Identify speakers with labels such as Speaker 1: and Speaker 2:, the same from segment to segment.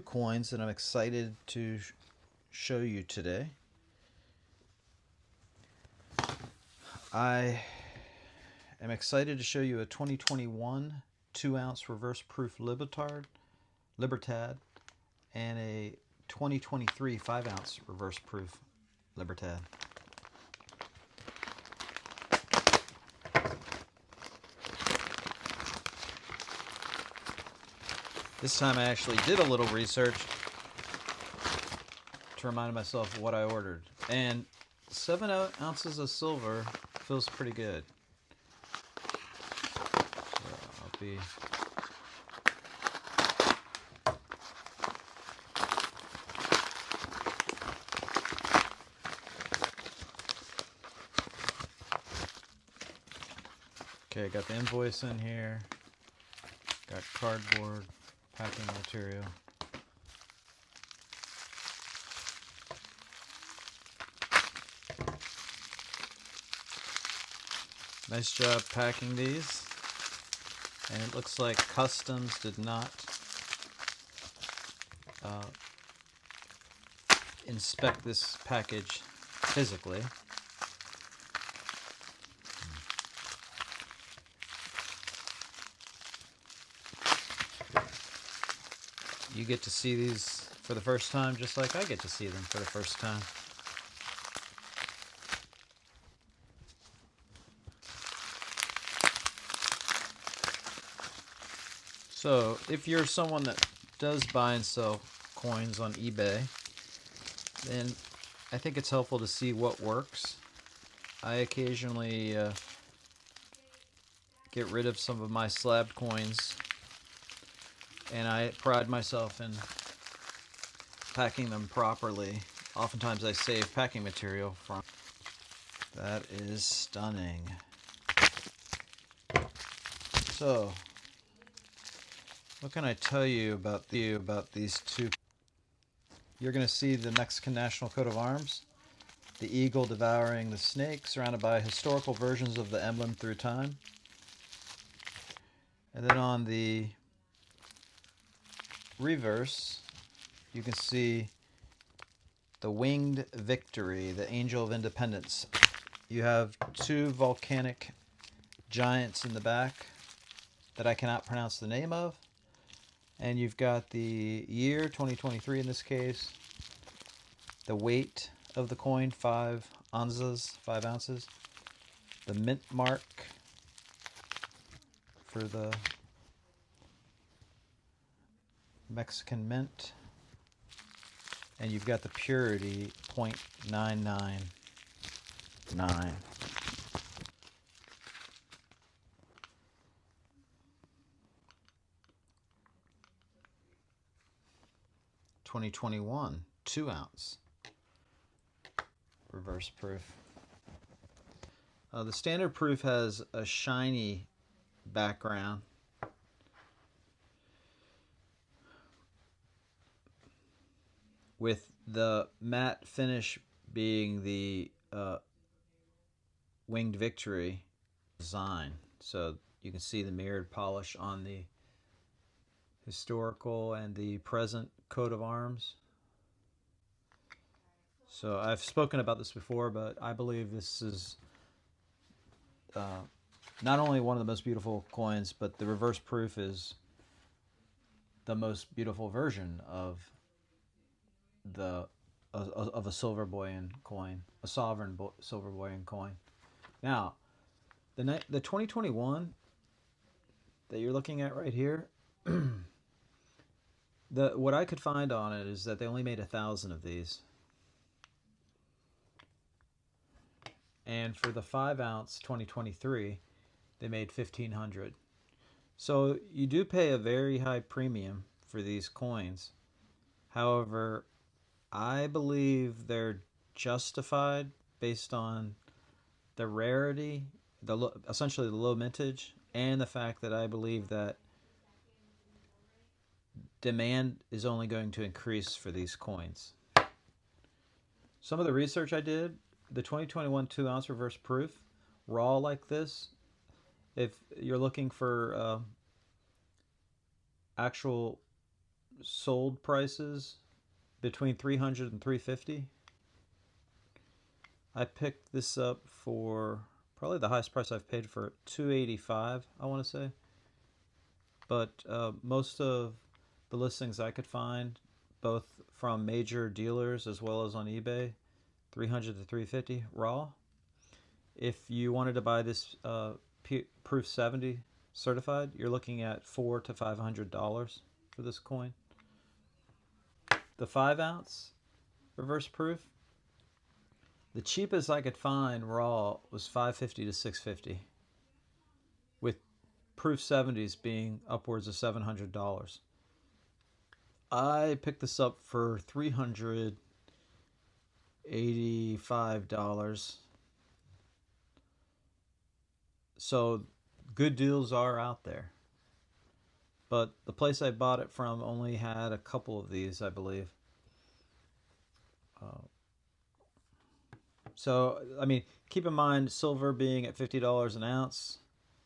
Speaker 1: Coins that I'm excited to show you today. I am excited to show you a 2021 2-ounce reverse proof Libertad and a 2023 5-ounce reverse proof Libertad. This time I actually did a little research to remind myself of what I ordered. And 7 ounces of silver feels pretty good. So I'll be... Okay, got the invoice in here. Got cardboard, packing material. Nice job packing these. And it looks like Customs did not inspect this package physically. You get to see these for the first time just like I get to see them for the first time. So if you're someone that does buy and sell coins on eBay, then I think it's helpful to see what works. I occasionally get rid of some of my slabbed coins, and I pride myself in packing them properly. Oftentimes I save packing material from. That is stunning. So, what can I tell you about these two? You're going to see the Mexican national coat of arms, the eagle devouring the snake, surrounded by historical versions of the emblem through time. And then on the reverse, you can see the winged victory, the angel of independence. You have two volcanic giants in the back that I cannot pronounce the name of. And you've got the year, 2023 in this case, the weight of the coin, 5 ounces, the mint mark for the Mexican mint, and you've got the purity, 0.999. 2021 2-ounce reverse proof. The standard proof has a shiny background with the matte finish being the winged victory design. So you can see the mirrored polish on the historical and the present coat of arms. So I've spoken about this before, but I believe this is not only one of the most beautiful coins, but the reverse proof is the most beautiful version of a silver bullion coin, a sovereign silver bullion coin. Now, the 2021 that you're looking at right here, what I could find on it is that they only made 1,000 of these. And for the 5-ounce 2023, they made 1,500. So you do pay a very high premium for these coins. However, I believe they're justified based on the rarity, essentially the low mintage, and the fact that I believe that demand is only going to increase for these coins. Some of the research I did, the 2021 2-ounce reverse proof, raw like this, if you're looking for actual sold prices between 300 and 350. I picked this up for probably the highest price I've paid for it, 285, I want to say. But most of the listings I could find, both from major dealers as well as on eBay, 300 to 350 raw. If you wanted to buy this Proof 70 certified, you're looking at $400 to $500 for this coin. The 5-ounce reverse proof, the cheapest I could find raw was $550 to $650, with Proof 70s being upwards of $700. I picked this up for $385. So good deals are out there. But the place I bought it from only had a couple of these, I believe. So, I mean, keep in mind silver being at $50 an ounce,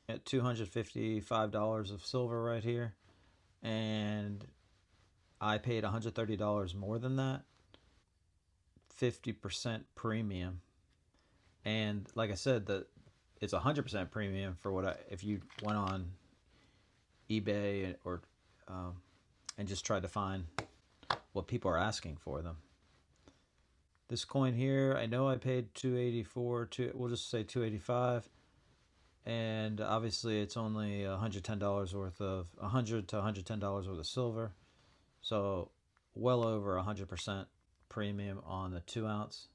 Speaker 1: at $255 of silver right here. And I paid $130 more than that. 50% premium. And like I said, it's 100% premium for if you went on eBay or and just tried to find what people are asking for them. This coin here, I know I paid $284. We'll just say $285, and obviously it's only $110 worth of $100 to $110 worth of silver, so well over 100% premium on the 2-ounce.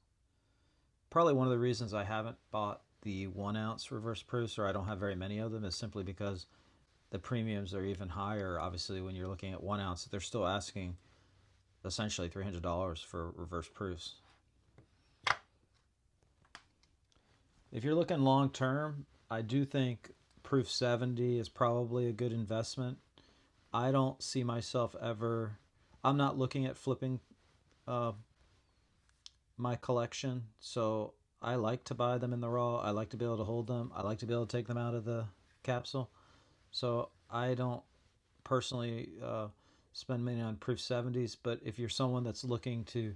Speaker 1: Probably one of the reasons I haven't bought the 1-ounce reverse proofs, or I don't have very many of them, is simply because the premiums are even higher. Obviously, when you're looking at 1 ounce, they're still asking essentially $300 for reverse proofs. If you're looking long term, I do think Proof 70 is probably a good investment. I don't see myself I'm not looking at flipping my collection, so I like to buy them in the raw. I like to be able to hold them. I like to be able to take them out of the capsule. So I don't personally spend money on Proof 70s, but if you're someone that's looking to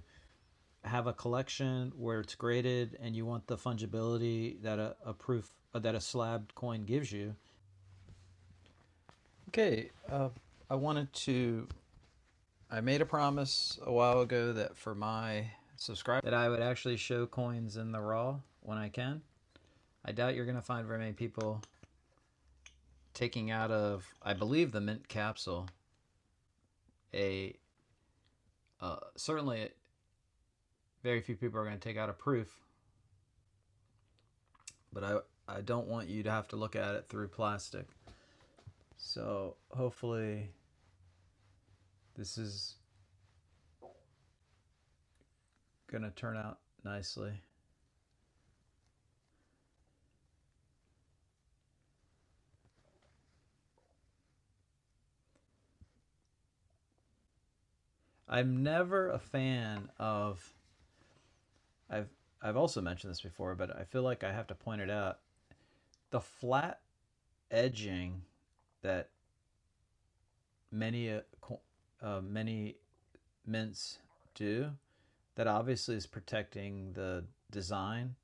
Speaker 1: have a collection where it's graded and you want the fungibility that that a slabbed coin gives you. Okay, I made a promise a while ago that for my subscribers that I would actually show coins in the raw when I can. I doubt you're going to find very many people taking out of, I believe, the mint capsule, certainly very few people are going to take out a proof, but I don't want you to have to look at it through plastic. So hopefully this is going to turn out nicely. I'm never a fan of, I've also mentioned this before, but I feel like I have to point it out. The flat edging that many mints do, that obviously is protecting the design.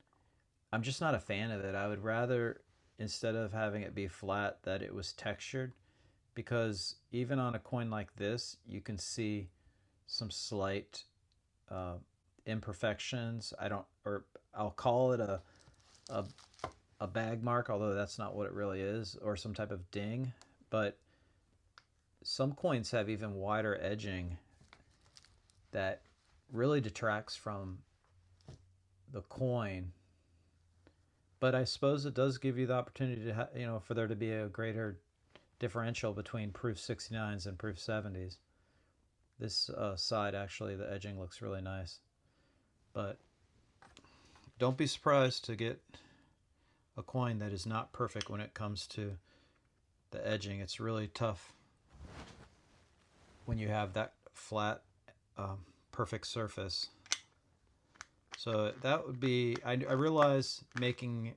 Speaker 1: I'm just not a fan of it. I would rather, instead of having it be flat, that it was textured, because even on a coin like this, you can see some slight imperfections. I'll call it a bag mark, although that's not what it really is, or some type of ding. But some coins have even wider edging that really detracts from the coin. But I suppose it does give you the opportunity to for there to be a greater differential between Proof 69s and Proof 70s. This side, actually, the edging looks really nice. But don't be surprised to get a coin that is not perfect when it comes to the edging. It's really tough when you have that flat, perfect surface. So that would be, I realize making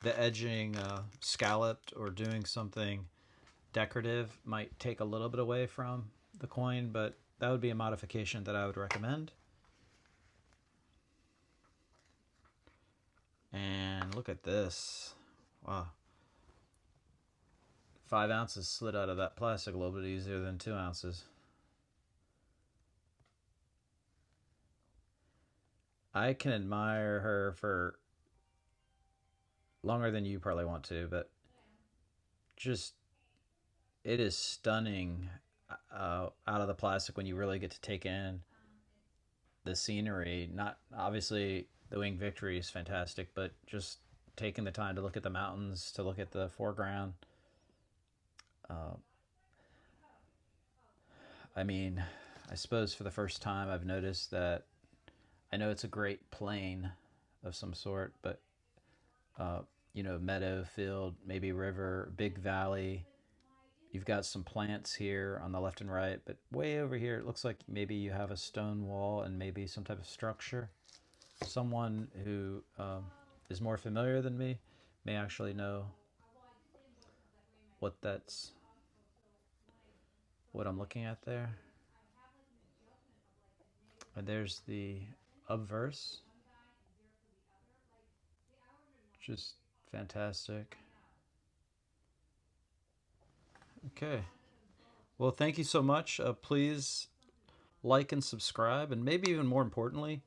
Speaker 1: the edging scalloped or doing something decorative might take a little bit away from the coin, but that would be a modification that I would recommend. And look at this. Wow. 5 ounces slid out of that plastic a little bit easier than 2 ounces. I can admire her for longer than you probably want to, but just it is stunning out of the plastic when you really get to take in the scenery. Not obviously the Winged Victory is fantastic, but just taking the time to look at the mountains, to look at the foreground. I mean, I suppose for the first time I've noticed that I know it's a great plain of some sort, but meadow, field, maybe river, big valley. You've got some plants here on the left and right, but way over here it looks like maybe you have a stone wall and maybe some type of structure. Someone who is more familiar than me may actually know what I'm looking at there. And there's the obverse. Just fantastic. Okay. Well, thank you so much. Please like and subscribe, and maybe even more importantly,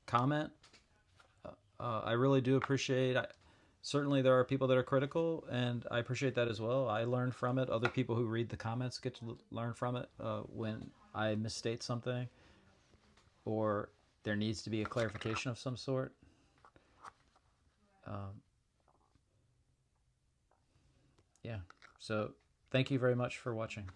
Speaker 1: comment. I really do appreciate. Certainly, there are people that are critical, and I appreciate that as well. I learn from it. Other people who read the comments get to learn from it when I misstate something, or there needs to be a clarification of some sort. Yeah. So, thank you very much for watching.